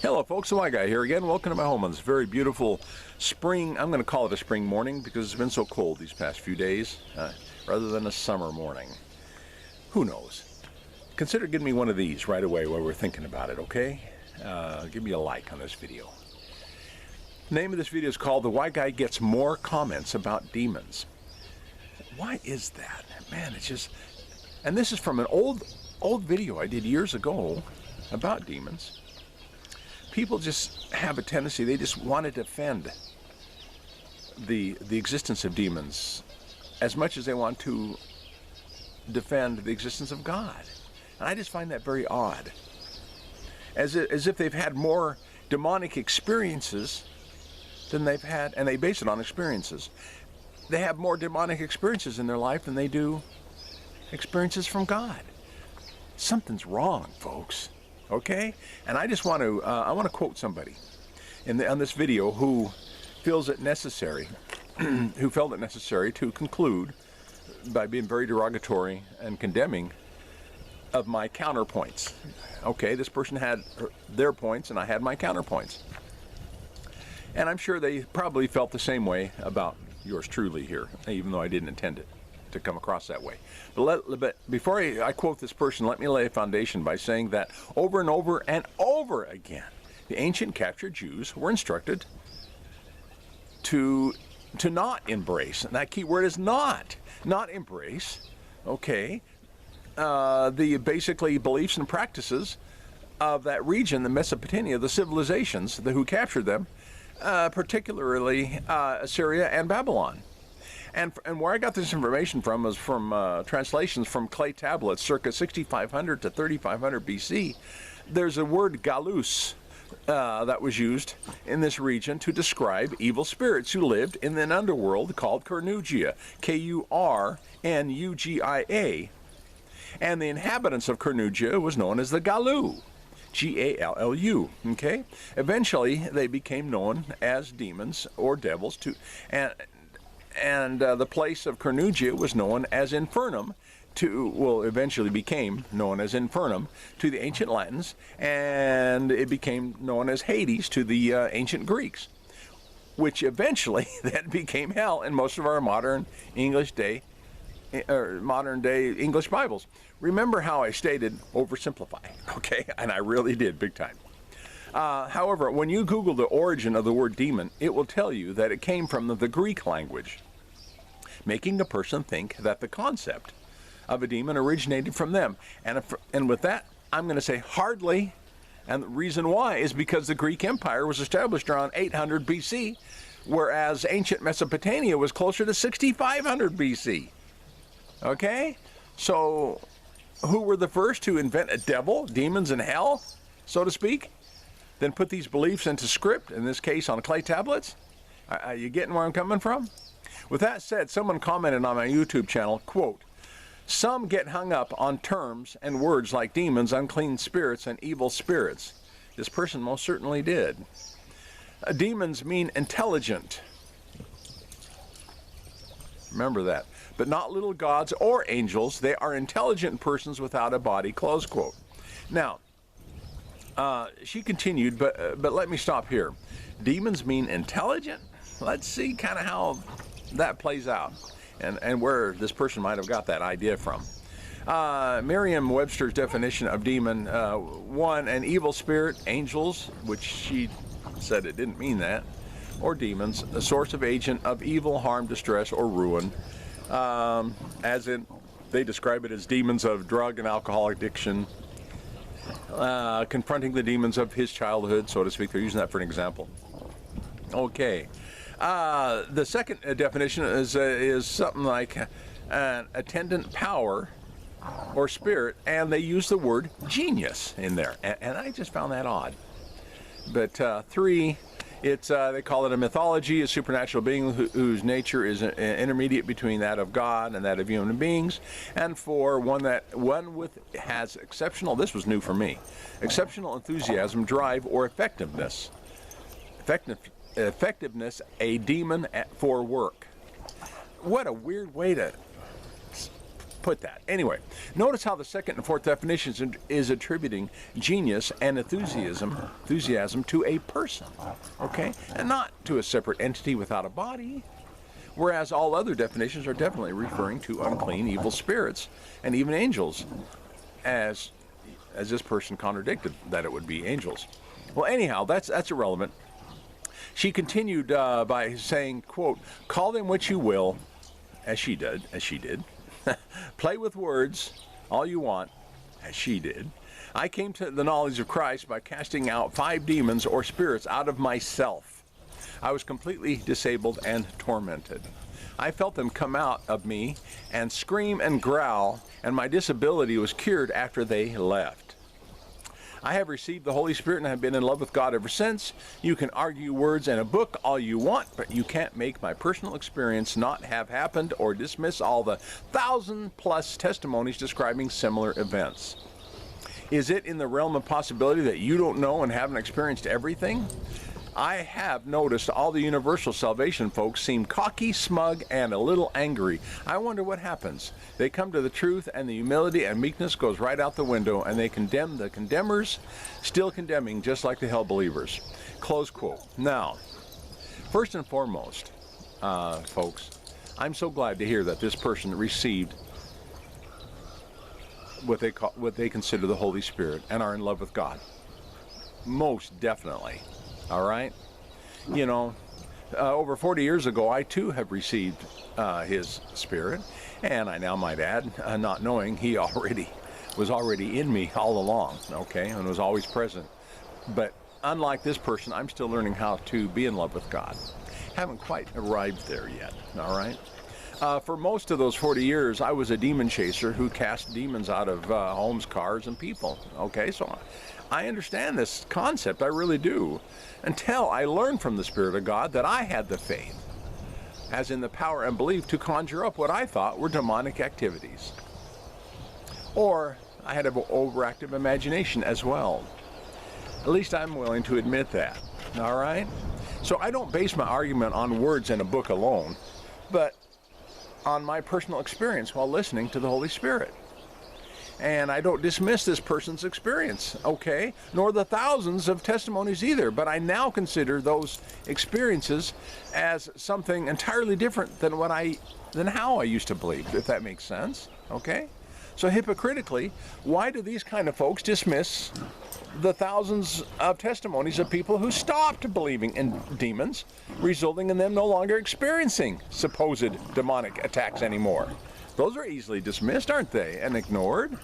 Hello folks, the Y Guy here again. Welcome to my home on this very beautiful spring, I'm going to call it a spring morning because it's been so cold these past few days, rather than a summer morning. Who knows? Consider giving me one of these right away while we're thinking about it, okay? Give me a like on this video. The name of this video is called The Y Guy Gets More Comments About Demons. Why is that? Man, it's just... And this is from an old video I did years ago about demons. People just have a tendency, they just want to defend the existence of demons as much as they want to defend the existence of God. And I just find that very odd. As if they've had more demonic experiences than they've had, and they base it on experiences. They have more demonic experiences in their life than they do experiences from God. Something's wrong, folks. Okay? And I just want to quote somebody on this video who feels it necessary, who felt it necessary to conclude by being very derogatory and condemning of my counterpoints. Okay, this person had their points and I had my counterpoints. And I'm sure they probably felt the same way about yours truly here, even though I didn't intend it to come across that way. But before I quote this person, let me lay a foundation by saying that over and over and over again, the ancient captured Jews were instructed to not embrace, and that key word is not embrace, okay, the basically beliefs and practices of that region, the Mesopotamia, the civilizations who captured them, particularly Assyria and Babylon. And where I got this information from was from translations from clay tablets circa 6500 to 3500 BC. There's a word galus that was used in this region to describe evil spirits who lived in an underworld called Kurnugia, K-U-R-N-U-G-I-A. And the inhabitants of Kurnugia was known as the Galu, G-A-L-L-U, okay? Eventually, they became known as demons or devils, and the place of Kurnugia was known as Infernum, eventually became known as Infernum to the ancient Latins, and it became known as Hades to the ancient Greeks, which eventually then became hell in most of our modern day English Bibles. Remember how I stated oversimplify, okay? And I really did, big time. However, when you Google the origin of the word demon, it will tell you that it came from the Greek language, making a person think that the concept of a demon originated from them. And with that, I'm going to say hardly, and the reason why is because the Greek Empire was established around 800 BC, whereas ancient Mesopotamia was closer to 6500 BC. Okay? So, who were the first to invent a devil, demons, and hell, so to speak? Then put these beliefs into script, in this case on clay tablets? Are you getting where I'm coming from? With that said, someone commented on my YouTube channel, quote, "Some get hung up on terms and words like demons, unclean spirits, and evil spirits." This person most certainly did. Demons mean intelligent. Remember that. But not little gods or angels. They are intelligent persons without a body, close quote. Now, she continued, but let me stop here. Demons mean intelligent? Let's see kind of how that plays out and where this person might have got that idea from. Merriam-Webster's definition of demon, one, an evil spirit, angels, which she said it didn't mean that, or demons, a source of agent of evil, harm, distress, or ruin, as in, they describe it as demons of drug and alcohol addiction, confronting the demons of his childhood, so to speak. They're using that for an example. Okay. The second definition is something like an attendant power or spirit, and they use the word genius in there, and I just found that odd. But three, they call it a mythology, a supernatural being whose nature is intermediate between that of God and that of human beings. And four, one has exceptional, this was new for me, exceptional enthusiasm, drive, or effectiveness. Effectiveness, a demon for work. What a weird way to put that. Anyway, notice how the second and fourth definitions is attributing genius and enthusiasm to a person, okay, and not to a separate entity without a body. Whereas all other definitions are definitely referring to unclean, evil spirits, and even angels, as this person contradicted that it would be angels. Well, anyhow, that's irrelevant. She continued by saying, quote, "Call them what you will," as she did. "Play with words all you want," as she did. "I came to the knowledge of Christ by casting out 5 demons or spirits out of myself. I was completely disabled and tormented. I felt them come out of me and scream and growl, and my disability was cured after they left. I have received the Holy Spirit and have been in love with God ever since. You can argue words in a book all you want, but you can't make my personal experience not have happened or dismiss all the 1,000+ testimonies describing similar events. Is it in the realm of possibility that you don't know and haven't experienced everything? I have noticed all the universal salvation folks seem cocky, smug, and a little angry. I wonder what happens. They come to the truth, and the humility and meekness goes right out the window, and they condemn the condemners, still condemning just like the hell believers." Close quote. Now, first and foremost, folks, I'm so glad to hear that this person received what they consider the Holy Spirit and are in love with God. Most definitely. All right? You know, over 40 years ago, I too have received His Spirit, and I now might add, not knowing He was already in me all along, okay, and was always present. But unlike this person, I'm still learning how to be in love with God. Haven't quite arrived there yet, all right? For most of those 40 years, I was a demon chaser who cast demons out of homes, cars, and people, okay? So I understand this concept, I really do, until I learned from the Spirit of God that I had the faith, as in the power and belief, to conjure up what I thought were demonic activities. Or I had an overactive imagination as well. At least I'm willing to admit that, all right? So I don't base my argument on words in a book alone, but on my personal experience while listening to the Holy Spirit. And I don't dismiss this person's experience, okay? Nor the thousands of testimonies either, but I now consider those experiences as something entirely different than how I used to believe, if that makes sense, okay? So hypocritically, why do these kind of folks dismiss the thousands of testimonies of people who stopped believing in demons, resulting in them no longer experiencing supposed demonic attacks anymore? Those are easily dismissed, aren't they, and ignored?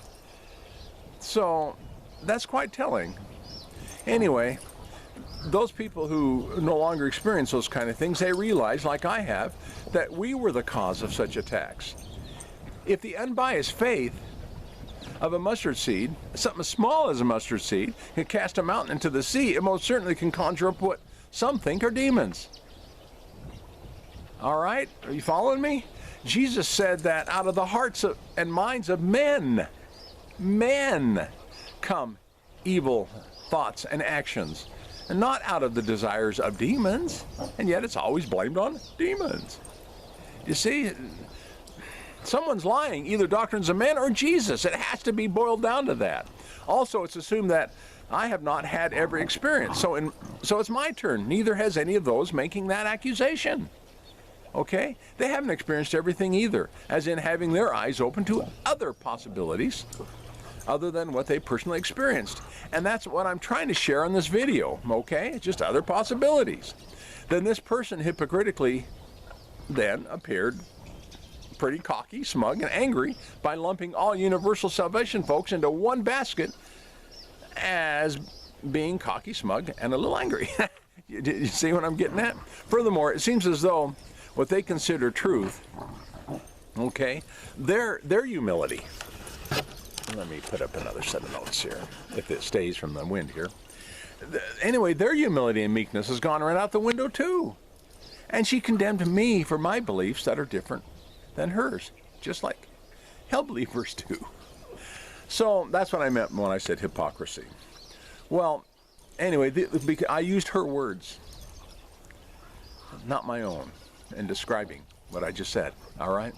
So that's quite telling. Anyway, those people who no longer experience those kind of things, they realize, like I have, that we were the cause of such attacks. If the unbiased faith of a mustard seed, something as small as a mustard seed, can cast a mountain into the sea, it most certainly can conjure up what some think are demons. All right? Are you following me? Jesus said that out of the hearts and minds of men come evil thoughts and actions, and not out of the desires of demons. And yet it's always blamed on demons. You see, someone's lying, either doctrines of men or Jesus. It has to be boiled down to that. Also, it's assumed that I have not had every experience, so it's my turn. Neither has any of those making that accusation. Okay? They haven't experienced everything either, as in having their eyes open to other possibilities other than what they personally experienced. And that's what I'm trying to share on this video, okay? Just other possibilities. Then this person hypocritically then appeared pretty cocky, smug, and angry by lumping all universal salvation folks into one basket as being cocky, smug, and a little angry. You see what I'm getting at? Furthermore, it seems as though what they consider truth, okay, their humility. Let me put up another set of notes here, if it stays from the wind here. Anyway, their humility and meekness has gone right out the window too. And she condemned me for my beliefs that are different than hers, just like hell believers do. So that's what I meant when I said hypocrisy. Well, anyway, I used her words, not my own, in describing what I just said, all right?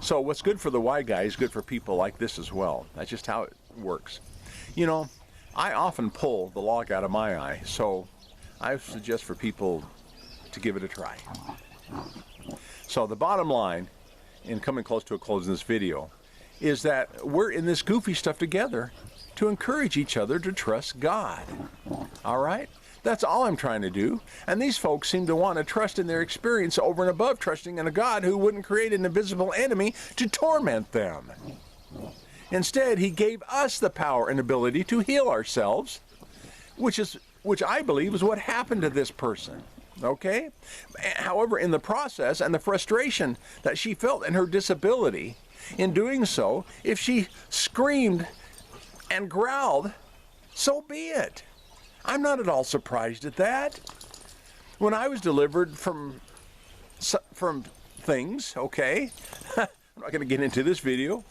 So what's good for the Y guy is good for people like this as well. That's just how it works. You know, I often pull the log out of my eye, so I suggest for people to give it a try. So the bottom line, in coming close to a close in this video, is that we're in this goofy stuff together to encourage each other to trust God. All right? That's all I'm trying to do. And these folks seem to want to trust in their experience over and above trusting in a God who wouldn't create an invisible enemy to torment them. Instead, he gave us the power and ability to heal ourselves, which I believe is what happened to this person. Okay? However, in the process and the frustration that she felt in her disability, in doing so, if she screamed and growled, so be it. I'm not at all surprised at that. When I was delivered from things, okay, I'm not going to get into this video,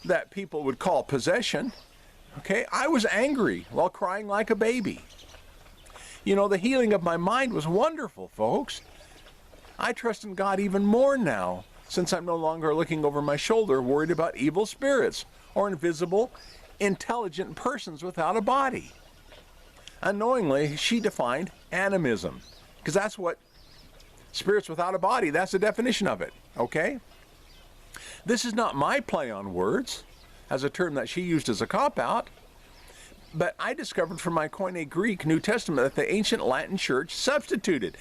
that people would call possession, okay, I was angry while crying like a baby. You know, the healing of my mind was wonderful, folks. I trust in God even more now, since I'm no longer looking over my shoulder worried about evil spirits or invisible, intelligent persons without a body. Unknowingly, she defined animism, because that's what spirits without a body, that's the definition of it, okay? This is not my play on words, as a term that she used as a cop-out, but I discovered from my Koine Greek New Testament that the ancient Latin church substituted,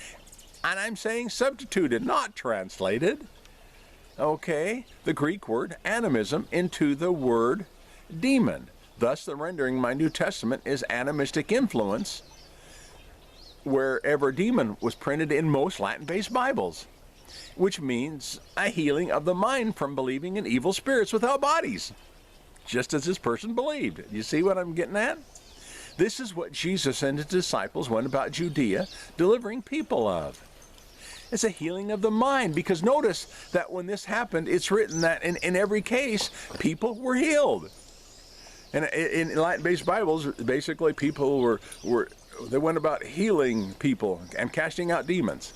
and I'm saying substituted, not translated, okay, the Greek word animism into the word demon. Thus, the rendering in my New Testament is animistic influence, wherever demon was printed in most Latin-based Bibles, which means a healing of the mind from believing in evil spirits without bodies, just as this person believed. You see what I'm getting at? This is what Jesus and his disciples went about Judea delivering people of. It's a healing of the mind, because notice that when this happened, it's written that in every case, people were healed. And in Latin-based Bibles, basically people they went about healing people and casting out demons.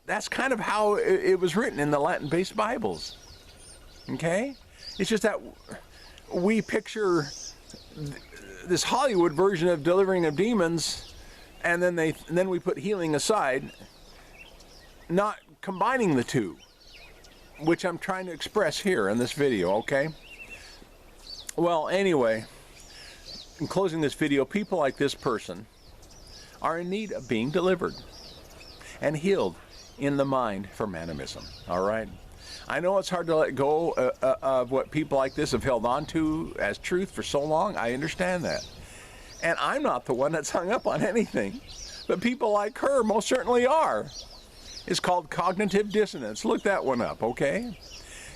That's kind of how it was written in the Latin-based Bibles. Okay? It's just that we picture this Hollywood version of delivering of demons, and then we put healing aside, not combining the two, which I'm trying to express here in this video, okay? Well, anyway, in closing this video, people like this person are in need of being delivered and healed in the mind from animism, all right? I know it's hard to let go of what people like this have held on to as truth for so long. I understand that. And I'm not the one that's hung up on anything, but people like her most certainly are. It's called cognitive dissonance. Look that one up, okay?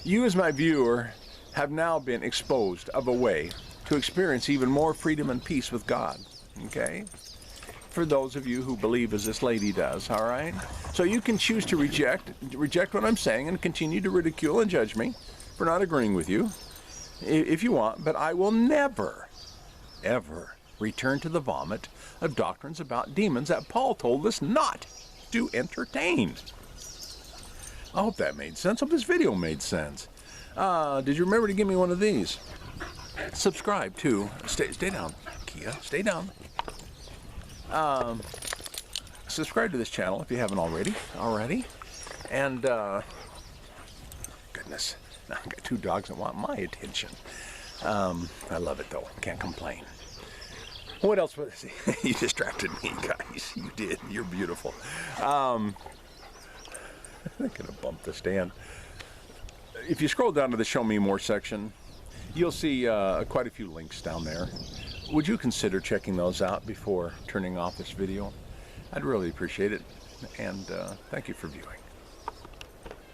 You as my viewer have now been exposed of a way to experience even more freedom and peace with God, okay? For those of you who believe as this lady does, all right? So you can choose to reject what I'm saying and continue to ridicule and judge me for not agreeing with you, if you want, but I will never, ever return to the vomit of doctrines about demons that Paul told us not to entertain. I hope that made sense. I hope this video made sense. Did you remember to give me one of these? Subscribe too. Stay down, Kia. Stay down. Subscribe to this channel if you haven't already. And goodness, now I've got two dogs that want my attention. I love it though. Can't complain. What else was you distracted me, guys? You did. You're beautiful. I'm gonna bump the stand. If you scroll down to the Show Me More section, you'll see quite a few links down there. Would you consider checking those out before turning off this video? I'd really appreciate it, and thank you for viewing.